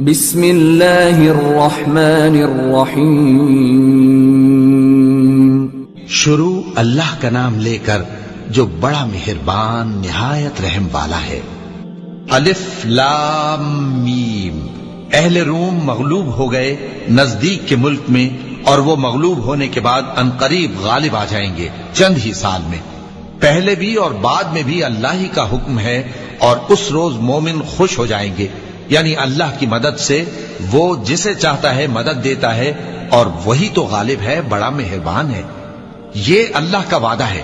بسم اللہ الرحمن الرحیم. شروع اللہ کا نام لے کر جو بڑا مہربان نہایت رحم والا ہے. الف لام میم. اہل روم مغلوب ہو گئے نزدیک کے ملک میں، اور وہ مغلوب ہونے کے بعد عنقریب غالب آ جائیں گے چند ہی سال میں. پہلے بھی اور بعد میں بھی اللہ ہی کا حکم ہے، اور اس روز مومن خوش ہو جائیں گے. یعنی اللہ کی مدد سے وہ جسے چاہتا ہے مدد دیتا ہے، اور وہی تو غالب ہے، بڑا مہربان ہے. یہ اللہ کا وعدہ ہے.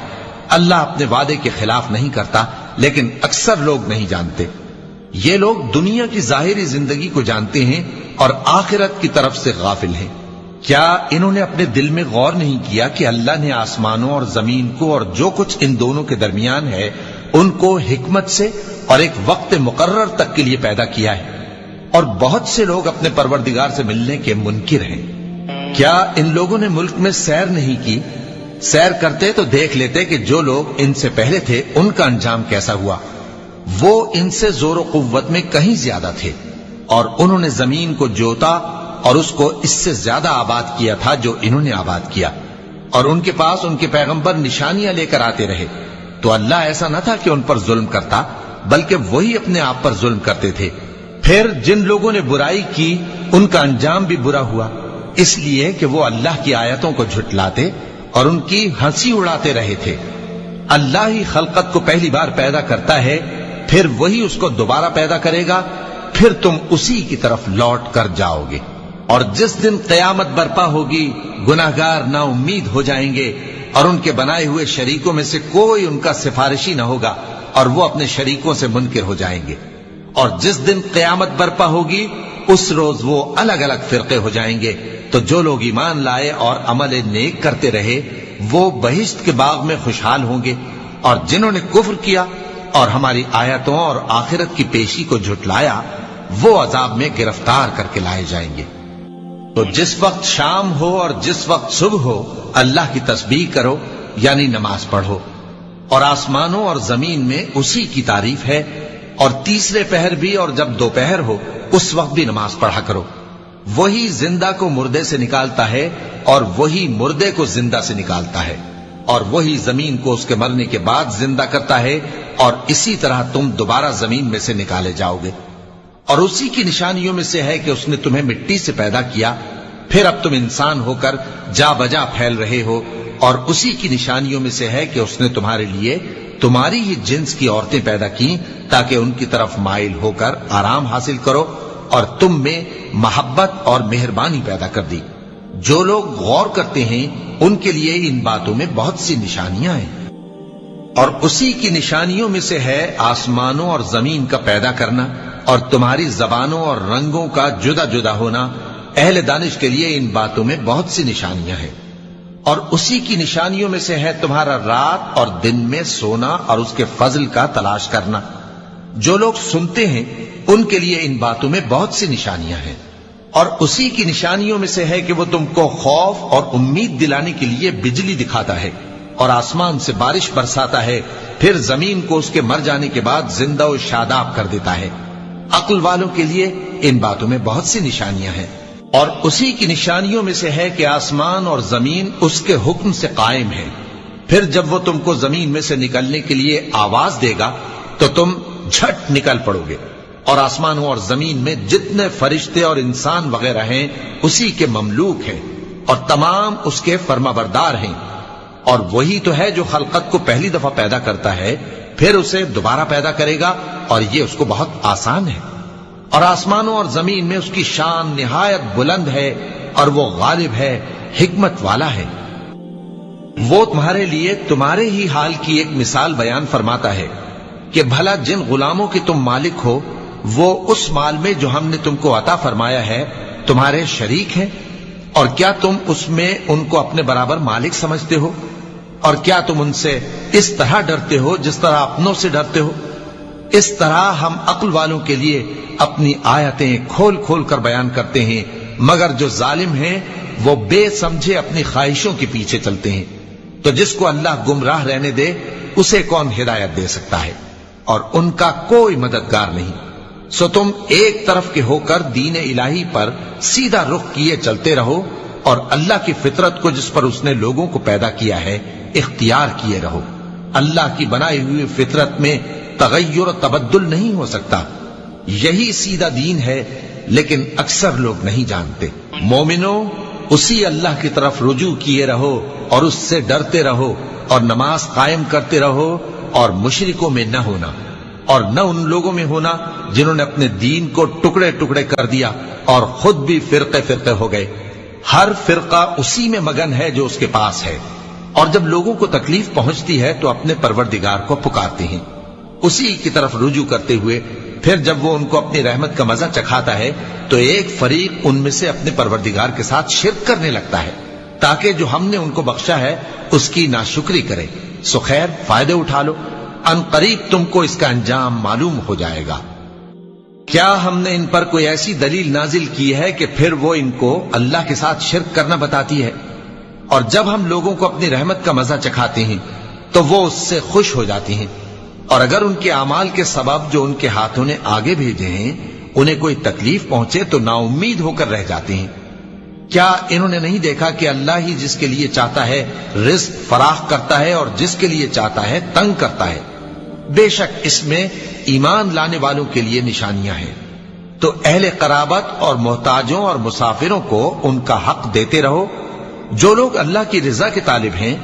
اللہ اپنے وعدے کے خلاف نہیں کرتا، لیکن اکثر لوگ نہیں جانتے. یہ لوگ دنیا کی ظاہری زندگی کو جانتے ہیں اور آخرت کی طرف سے غافل ہیں. کیا انہوں نے اپنے دل میں غور نہیں کیا کہ اللہ نے آسمانوں اور زمین کو اور جو کچھ ان دونوں کے درمیان ہے ان کو حکمت سے اور ایک وقت مقرر تک کے لیے پیدا کیا ہے؟ اور بہت سے لوگ اپنے پروردگار سے ملنے کے منکر ہیں. کیا ان لوگوں نے ملک میں سیر نہیں کی؟ سیر کرتے تو دیکھ لیتے کہ جو لوگ ان سے پہلے تھے ان کا انجام کیسا ہوا. وہ ان سے زور و قوت میں کہیں زیادہ تھے، اور انہوں نے زمین کو جوتا اور اس کو اس سے زیادہ آباد کیا تھا جو انہوں نے آباد کیا. اور ان کے پاس ان کے پیغمبر نشانیاں لے کر آتے رہے. تو اللہ ایسا نہ تھا کہ ان پر ظلم کرتا، بلکہ وہی اپنے آپ پر ظلم کرتے تھے. پھر جن لوگوں نے برائی کی ان کا انجام بھی برا ہوا، اس لیے کہ وہ اللہ کی آیتوں کو جھٹلاتے اور ان کی ہنسی اڑاتے رہے تھے. اللہ ہی خلقت کو پہلی بار پیدا کرتا ہے، پھر وہی اس کو دوبارہ پیدا کرے گا، پھر تم اسی کی طرف لوٹ کر جاؤ گے. اور جس دن قیامت برپا ہوگی گناہگار نا امید ہو جائیں گے، اور ان کے بنائے ہوئے شریکوں میں سے کوئی ان کا سفارشی نہ ہوگا، اور وہ اپنے شریکوں سے منکر ہو جائیں گے. اور جس دن قیامت برپا ہوگی اس روز وہ الگ الگ فرقے ہو جائیں گے. تو جو لوگ ایمان لائے اور عمل نیک کرتے رہے وہ بہشت کے باغ میں خوشحال ہوں گے، اور جنہوں نے کفر کیا اور ہماری آیتوں اور آخرت کی پیشی کو جھٹلایا وہ عذاب میں گرفتار کر کے لائے جائیں گے. تو جس وقت شام ہو اور جس وقت صبح ہو اللہ کی تسبیح کرو، یعنی نماز پڑھو. اور آسمانوں اور زمین میں اسی کی تعریف ہے. اور تیسرے پہر بھی اور جب دوپہر ہو اس وقت بھی نماز پڑھا کرو. وہی زندہ کو مردے سے نکالتا ہے اور وہی مردے کو زندہ سے نکالتا ہے، اور وہی زمین کو اس کے مرنے کے بعد زندہ کرتا ہے، اور اسی طرح تم دوبارہ زمین میں سے نکالے جاؤ گے. اور اسی کی نشانیوں میں سے ہے کہ اس نے تمہیں مٹی سے پیدا کیا، پھر اب تم انسان ہو کر جا بجا پھیل رہے ہو. اور اسی کی نشانیوں میں سے ہے کہ اس نے تمہارے لیے تمہاری ہی جنس کی عورتیں پیدا کی تاکہ ان کی طرف مائل ہو کر آرام حاصل کرو، اور تم میں محبت اور مہربانی پیدا کر دی. جو لوگ غور کرتے ہیں ان کے لیے ان باتوں میں بہت سی نشانیاں ہیں. اور اسی کی نشانیوں میں سے ہے آسمانوں اور زمین کا پیدا کرنا، اور تمہاری زبانوں اور رنگوں کا جدا جدا ہونا. اہل دانش کے لیے ان باتوں میں بہت سی نشانیاں ہیں. اور اسی کی نشانیوں میں سے ہے تمہارا رات اور دن میں سونا اور اس کے فضل کا تلاش کرنا. جو لوگ سنتے ہیں ان کے لیے ان باتوں میں بہت سی نشانیاں ہیں. اور اسی کی نشانیوں میں سے ہے کہ وہ تم کو خوف اور امید دلانے کے لیے بجلی دکھاتا ہے، اور آسمان سے بارش برساتا ہے، پھر زمین کو اس کے مر جانے کے بعد زندہ و شاداب کر دیتا ہے. عقل والوں کے لیے ان باتوں میں بہت سی نشانیاں ہیں. اور اسی کی نشانیوں میں سے ہے کہ آسمان اور زمین اس کے حکم سے قائم ہے. پھر جب وہ تم کو زمین میں سے نکلنے کے لیے آواز دے گا تو تم جھٹ نکل پڑو گے. اور آسمانوں اور زمین میں جتنے فرشتے اور انسان وغیرہ ہیں اسی کے مملوک ہیں، اور تمام اس کے فرما بردار ہیں. اور وہی تو ہے جو خلقت کو پہلی دفعہ پیدا کرتا ہے، پھر اسے دوبارہ پیدا کرے گا، اور یہ اس کو بہت آسان ہے. اور آسمانوں اور زمین میں اس کی شان نہایت بلند ہے، اور وہ غالب ہے، حکمت والا ہے. وہ تمہارے لیے تمہارے ہی حال کی ایک مثال بیان فرماتا ہے کہ بھلا جن غلاموں کے تم مالک ہو وہ اس مال میں جو ہم نے تم کو عطا فرمایا ہے تمہارے شریک ہیں، اور کیا تم اس میں ان کو اپنے برابر مالک سمجھتے ہو؟ اور کیا تم ان سے اس طرح ڈرتے ہو جس طرح اپنوں سے ڈرتے ہو؟ اس طرح ہم عقل والوں کے لیے اپنی آیتیں کھول کھول کر بیان کرتے ہیں، مگر جو ظالم ہیں وہ بے سمجھے اپنی خواہشوں کے پیچھے چلتے ہیں. تو جس کو اللہ گمراہ رہنے دے اسے کون ہدایت دے سکتا ہے، اور ان کا کوئی مددگار نہیں. سو تم ایک طرف کے ہو کر دین الہی پر سیدھا رخ کیے چلتے رہو اور اللہ کی فطرت کو جس پر اس نے لوگوں کو پیدا کیا ہے اختیار کیے رہو۔ اللہ کی بنائی ہوئی فطرت میں تغیر و تبدل نہیں ہو سکتا، یہی سیدھا دین ہے، لیکن اکثر لوگ نہیں جانتے۔ مومنو، اسی اللہ کی طرف رجوع کیے رہو اور اس سے ڈرتے رہو اور نماز قائم کرتے رہو اور مشرکوں میں نہ ہونا، اور نہ ان لوگوں میں ہونا جنہوں نے اپنے دین کو ٹکڑے ٹکڑے کر دیا اور خود بھی فرقے فرقے ہو گئے۔ ہر فرقہ اسی میں مگن ہے جو اس کے پاس ہے، اور جب لوگوں کو تکلیف پہنچتی ہے تو اپنے پروردگار کو پکارتے ہیں، اسی کی طرف رجوع کرتے ہوئے پھر جب وہ ان کو اپنی رحمت کا مزہ چکھاتا ہے تو ایک فریق ان میں سے اپنے پروردگار کے ساتھ شرک کرنے لگتا ہے تاکہ جو ہم نے ان کو بخشا ہے اس کی ناشکری کرے۔ سو خیر، فائدے اٹھا لو، ان قریب تم کو اس کا انجام معلوم ہو جائے گا۔ کیا ہم نے ان پر کوئی ایسی دلیل نازل کی ہے کہ پھر وہ ان کو اللہ کے ساتھ شرک کرنا بتاتی ہے؟ اور جب ہم لوگوں کو اپنی رحمت کا مزہ چکھاتے ہیں تو وہ اس سے خوش ہو جاتی ہیں، اور اگر ان کے اعمال کے سبب جو ان کے ہاتھوں نے آگے بھیجے ہیں انہیں کوئی تکلیف پہنچے تو نا امید ہو کر رہ جاتے ہیں۔ کیا انہوں نے نہیں دیکھا کہ اللہ ہی جس کے لیے چاہتا ہے رزق فراخ کرتا ہے اور جس کے لیے چاہتا ہے تنگ کرتا ہے؟ بے شک اس میں ایمان لانے والوں کے لیے نشانیاں ہیں۔ تو اہل قرابت اور محتاجوں اور مسافروں کو ان کا حق دیتے رہو۔ جو لوگ اللہ کی رضا کے طالب ہیں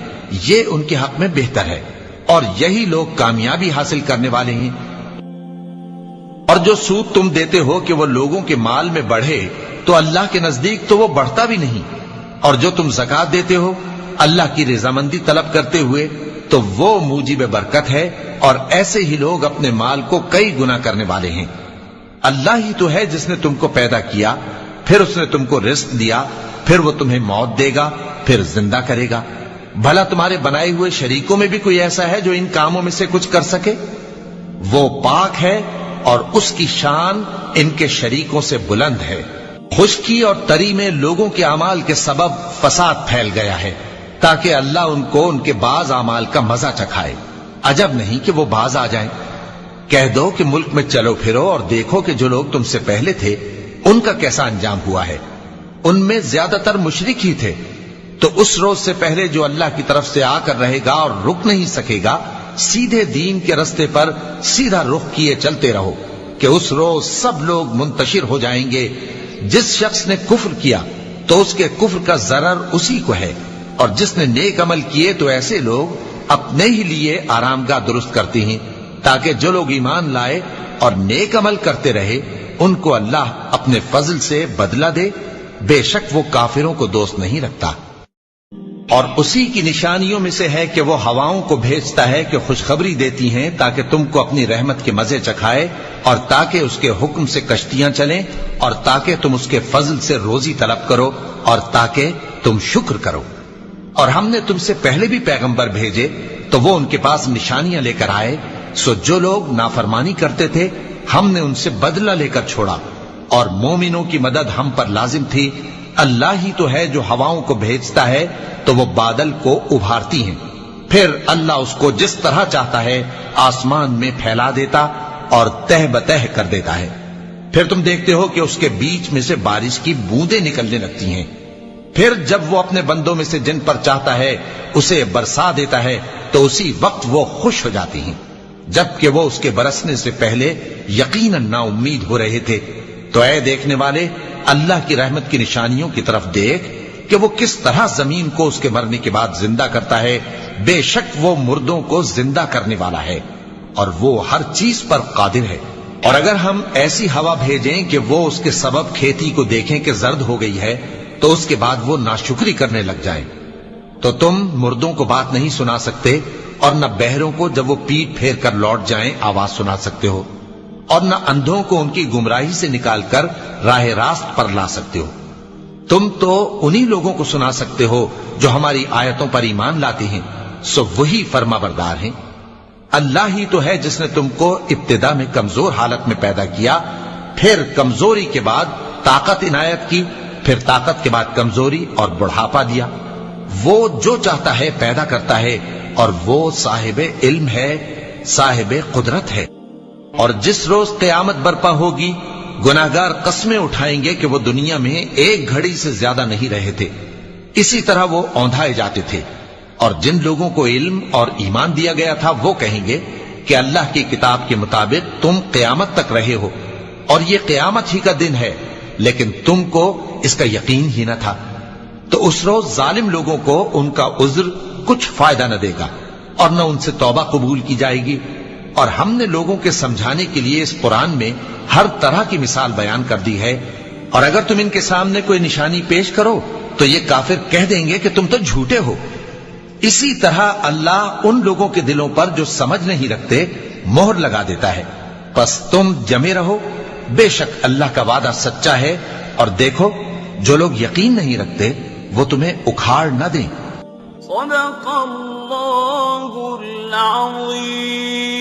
یہ ان کے حق میں بہتر ہے، اور یہی لوگ کامیابی حاصل کرنے والے ہیں۔ اور جو سود تم دیتے ہو کہ وہ لوگوں کے مال میں بڑھے تو اللہ کے نزدیک تو وہ بڑھتا بھی نہیں، اور جو تم زکوٰۃ دیتے ہو اللہ کی رضامندی طلب کرتے ہوئے تو وہ موجب برکت ہے، اور ایسے ہی لوگ اپنے مال کو کئی گنا کرنے والے ہیں۔ اللہ ہی تو ہے جس نے تم کو پیدا کیا، پھر اس نے تم کو رزق دیا، پھر وہ تمہیں موت دے گا، پھر زندہ کرے گا۔ بھلا تمہارے بنائے ہوئے شریکوں میں بھی کوئی ایسا ہے جو ان کاموں میں سے کچھ کر سکے؟ وہ پاک ہے اور اس کی شان ان کے شریکوں سے بلند ہے۔ خشکی اور تری میں لوگوں کے اعمال کے سبب فساد پھیل گیا ہے تاکہ اللہ ان کو ان کے بعض اعمال کا مزہ چکھائے۔ عجب نہیں کہ وہ باز آ جائیں۔ کہہ دو کہ ملک میں چلو پھرو اور دیکھو کہ جو لوگ تم سے پہلے تھے ان کا کیسا انجام ہوا ہے۔ ان میں زیادہ تر مشرک ہی تھے، تو اس روز سے پہلے جو اللہ کی طرف سے آ کر رہے گا اور رک نہیں سکے گا، سیدھے دین کے رستے پر سیدھا رخ کیے چلتے رہو کہ اس روز سب لوگ منتشر ہو جائیں گے۔ جس شخص نے کفر کیا تو اس کے کفر کا ضرر اسی کو ہے، اور جس نے نیک عمل کیے تو ایسے لوگ اپنے ہی لیے آرامگاہ درست کرتے ہیں تاکہ جو لوگ ایمان لائے اور نیک عمل کرتے رہے ان کو اللہ اپنے فضل سے بدلہ دے۔ بے شک وہ کافروں کو دوست نہیں رکھتا۔ اور اسی کی نشانیوں میں سے ہے کہ وہ ہواؤں کو بھیجتا ہے کہ خوشخبری دیتی ہیں تاکہ تم کو اپنی رحمت کے مزے چکھائے، اور تاکہ اس کے حکم سے کشتیاں چلیں، اور تاکہ تم اس کے فضل سے روزی طلب کرو، اور تاکہ تم شکر کرو۔ اور ہم نے تم سے پہلے بھی پیغمبر بھیجے تو وہ ان کے پاس نشانیاں لے کر آئے، سو جو لوگ نافرمانی کرتے تھے ہم نے ان سے بدلہ لے کر چھوڑا، اور مومنوں کی مدد ہم پر لازم تھی۔ اللہ ہی تو ہے جو ہواؤں کو بھیجتا ہے تو وہ بادل کو ابھارتی ہیں، پھر اللہ اس کو جس طرح چاہتا ہے آسمان میں پھیلا دیتا اور تہ بتہ کر دیتا ہے۔ پھر تم دیکھتے ہو کہ اس کے بیچ میں سے بارش کی بوندیں نکلنے لگتی ہیں، پھر جب وہ اپنے بندوں میں سے جن پر چاہتا ہے اسے برسا دیتا ہے تو اسی وقت وہ خوش ہو جاتی ہیں، جبکہ وہ اس کے برسنے سے پہلے یقیناً نا امید ہو رہے تھے۔ تو اے دیکھنے والے، اللہ کی رحمت کی نشانیوں کی طرف دیکھ کہ وہ کس طرح زمین کو اس کے مرنے کے بعد زندہ کرتا ہے۔ بے شک وہ مردوں کو زندہ کرنے والا ہے اور وہ ہر چیز پر قادر ہے۔ اور اگر ہم ایسی ہوا بھیجیں کہ وہ اس کے سبب کھیتی کو دیکھیں کہ زرد ہو گئی ہے تو اس کے بعد وہ ناشکری کرنے لگ جائیں، تو تم مردوں کو بات نہیں سنا سکتے، اور نہ بہروں کو جب وہ پیٹ پھیر کر لوٹ جائیں آواز سنا سکتے ہو، اور نہ اندھوں کو ان کی گمراہی سے نکال کر راہ راست پر لا سکتے ہو۔ تم تو انہی لوگوں کو سنا سکتے ہو جو ہماری آیتوں پر ایمان لاتے ہیں، سو وہی فرما بردار ہیں۔ اللہ ہی تو ہے جس نے تم کو ابتدا میں کمزور حالت میں پیدا کیا، پھر کمزوری کے بعد طاقت عنایت کی، پھر طاقت کے بعد کمزوری اور بڑھاپا دیا۔ وہ جو چاہتا ہے پیدا کرتا ہے، اور وہ صاحب علم ہے، صاحب قدرت ہے۔ اور جس روز قیامت برپا ہوگی گناہگار قسمیں اٹھائیں گے کہ وہ دنیا میں ایک گھڑی سے زیادہ نہیں رہے تھے، اسی طرح وہ اوندھائے جاتے تھے۔ اور جن لوگوں کو علم اور ایمان دیا گیا تھا وہ کہیں گے کہ اللہ کی کتاب کے مطابق تم قیامت تک رہے ہو، اور یہ قیامت ہی کا دن ہے، لیکن تم کو اس کا یقین ہی نہ تھا۔ تو اس روز ظالم لوگوں کو ان کا عذر کچھ فائدہ نہ دے گا، اور نہ ان سے توبہ قبول کی جائے گی۔ اور ہم نے لوگوں کے سمجھانے کے لیے اس قرآن میں ہر طرح کی مثال بیان کر دی ہے، اور اگر تم ان کے سامنے کوئی نشانی پیش کرو تو یہ کافر کہہ دیں گے کہ تم تو جھوٹے ہو۔ اسی طرح اللہ ان لوگوں کے دلوں پر جو سمجھ نہیں رکھتے مہر لگا دیتا ہے۔ پس تم جمے رہو، بے شک اللہ کا وعدہ سچا ہے، اور دیکھو جو لوگ یقین نہیں رکھتے وہ تمہیں اکھاڑ نہ دیں۔ صدق اللہ العظیم۔